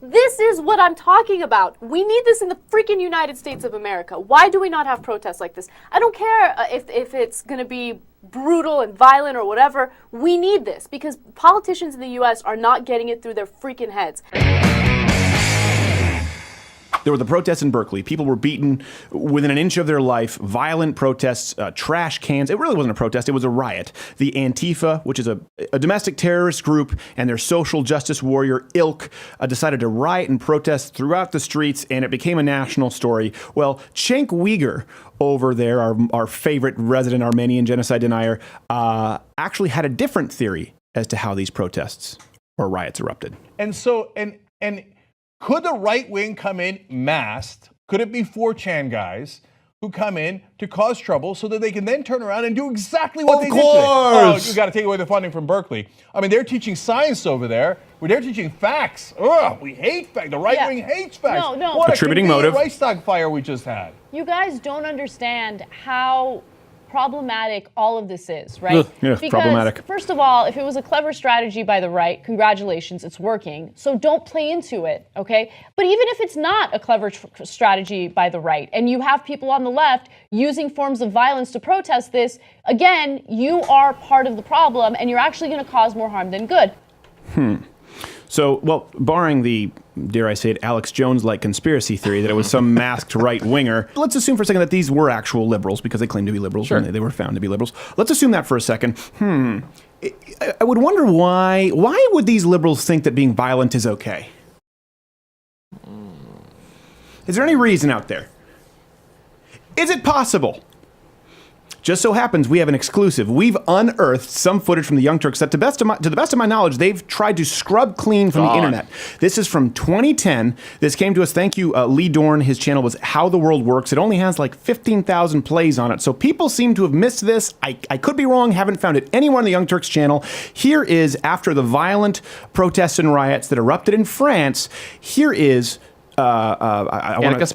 This is what I'm talking about. We need this in the freaking United States of America. Why do we not have protests like this? I don't care if it's going to be brutal and violent or whatever. We need this because politicians in the U.S. are not getting it through their freaking heads. There were the protests in Berkeley. People were beaten within an inch of their life. Violent protests, trash cans. It really wasn't a protest. It was a riot. The Antifa, which is a domestic terrorist group, and their social justice warrior ilk decided to riot and protest throughout the streets, and it became a national story. Well, Cenk Uygur over there, our favorite resident Armenian genocide denier, actually had a different theory as to how these protests or riots erupted. And so, and could the right wing come in masked? Could it be 4chan guys who come in to cause trouble so that they can then turn around and do exactly what they did today? Oh, you got to take away the funding from Berkeley. I mean, they're teaching science over there. They're teaching facts. Ugh, we hate facts. The right wing hates facts. No. What attributing a motive. Reichstag fire we just had. You guys don't understand how problematic all of this is, right? Yeah, because, problematic. First of all, if it was a clever strategy by the right, congratulations, it's working. So don't play into it, okay? But even if it's not a clever strategy by the right, and you have people on the left using forms of violence to protest this, again, you are part of the problem, and you're actually going to cause more harm than good. So, well, barring the, dare I say it, Alex Jones-like conspiracy theory that it was some masked right-winger, let's assume for a second that these were actual liberals because they claim to be liberals and they were found to be liberals. Let's assume that for a second. I would wonder why would these liberals think that being violent is okay? Is there any reason out there? Is it possible? Just so happens we have an exclusive. We've unearthed some footage from the Young Turks that, to the best of my knowledge, they've tried to scrub clean from the internet. This is from 2010. This came to us, thank you, Lee Dorn. His channel was How the World Works. It only has like 15,000 plays on it. So people seem to have missed this. I could be wrong, haven't found it anywhere on the Young Turks channel. Here is, after the violent protests and riots that erupted in France, here is... I want to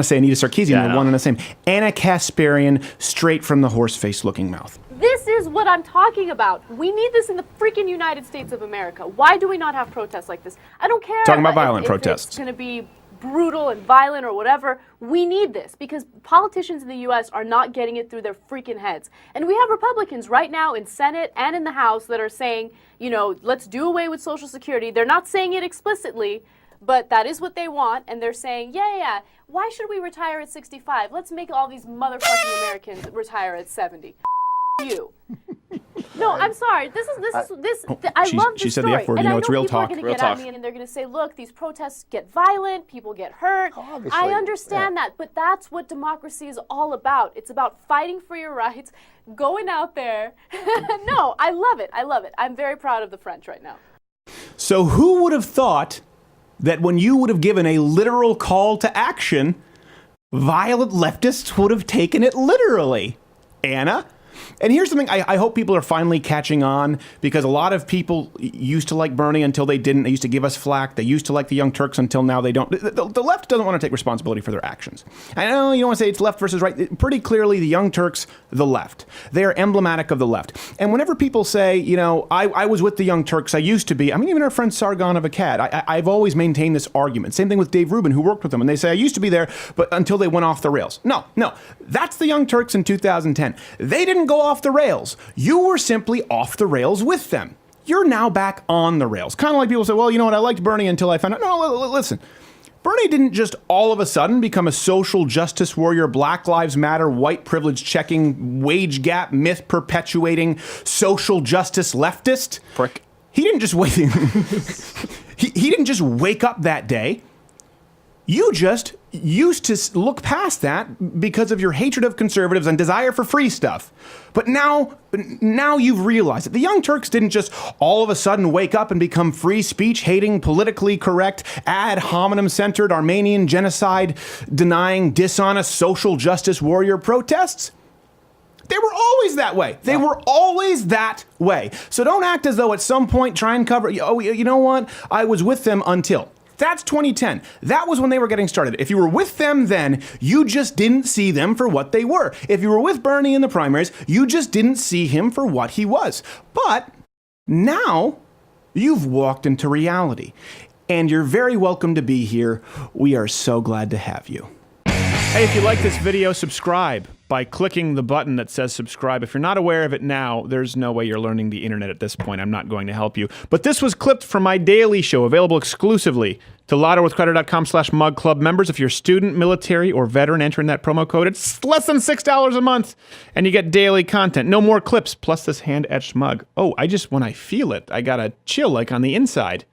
say Anita Sarkeesian, the one and the same. Anna Kasparian, straight from the horse face looking mouth. This is what I'm talking about. We need this in the freaking United States of America. Why do we not have protests like this? I don't care. Talking about violent if protests. It's going to be brutal and violent or whatever. We need this because politicians in the U.S. are not getting it through their freaking heads. And we have Republicans right now in Senate and in the House that are saying, you know, let's do away with Social Security. They're not saying it explicitly, but that is what they want, and they're saying, yeah, why should we retire at 65? Let's make all these motherfucking Americans retire at 70. You. No, I'm sorry. I love this she said story. the F word, and you know, I it's know real people talk. are going to get at me and they're going to say, look, these protests get violent, people get hurt. Obviously, I understand that, but that's what democracy is all about. It's about fighting for your rights, going out there. No, I love it. I'm very proud of the French right now. So who would have thought that when you would have given a literal call to action, violent leftists would have taken it literally? Anna? And here's something I hope people are finally catching on, because a lot of people used to like Bernie until they didn't. They used to give us flack. They used to like the Young Turks until now they don't. The left doesn't want to take responsibility for their actions. I know you don't want to say it's left versus right. Pretty clearly, the Young Turks, the left. They are emblematic of the left. And whenever people say, you know, I was with the Young Turks, I used to be. I mean, even our friend Sargon of Akkad, I've always maintained this argument. Same thing with Dave Rubin, who worked with them. And they say, I used to be there, but until they went off the rails. No. That's the Young Turks in 2010. They didn't go off the rails. You were simply off the rails with them. You're now back on the rails. Kind of like people say, well, you know what, I liked Bernie until I found out. No, listen. Bernie didn't just all of a sudden become a social justice warrior, Black Lives Matter, white privilege checking, wage gap myth perpetuating, social justice leftist. Prick. He didn't just wait. he didn't just wake up that day. You just used to look past that because of your hatred of conservatives and desire for free stuff. But now you've realized it. The Young Turks didn't just all of a sudden wake up and become free speech hating, politically correct, ad hominem centered, Armenian genocide denying, dishonest social justice warrior protests. They were always that way. They were always that way. So don't act as though at some point try and cover, oh, you know what? I was with them until. That's 2010. That was when they were getting started. If you were with them then, you just didn't see them for what they were. If you were with Bernie in the primaries, you just didn't see him for what he was. But now you've walked into reality. and you're very welcome to be here. We are so glad to have you. Hey, if you like this video, subscribe by clicking the button that says subscribe. If you're not aware of it now, there's no way you're learning the internet at this point. I'm not going to help you. But this was clipped from my daily show, available exclusively to LottoWithCreditor.com/MugClub members. If you're student, military, or veteran, enter in that promo code. It's less than $6 a month, and you get daily content. No more clips, plus this hand-etched mug. Oh, when I feel it, I got a chill like on the inside.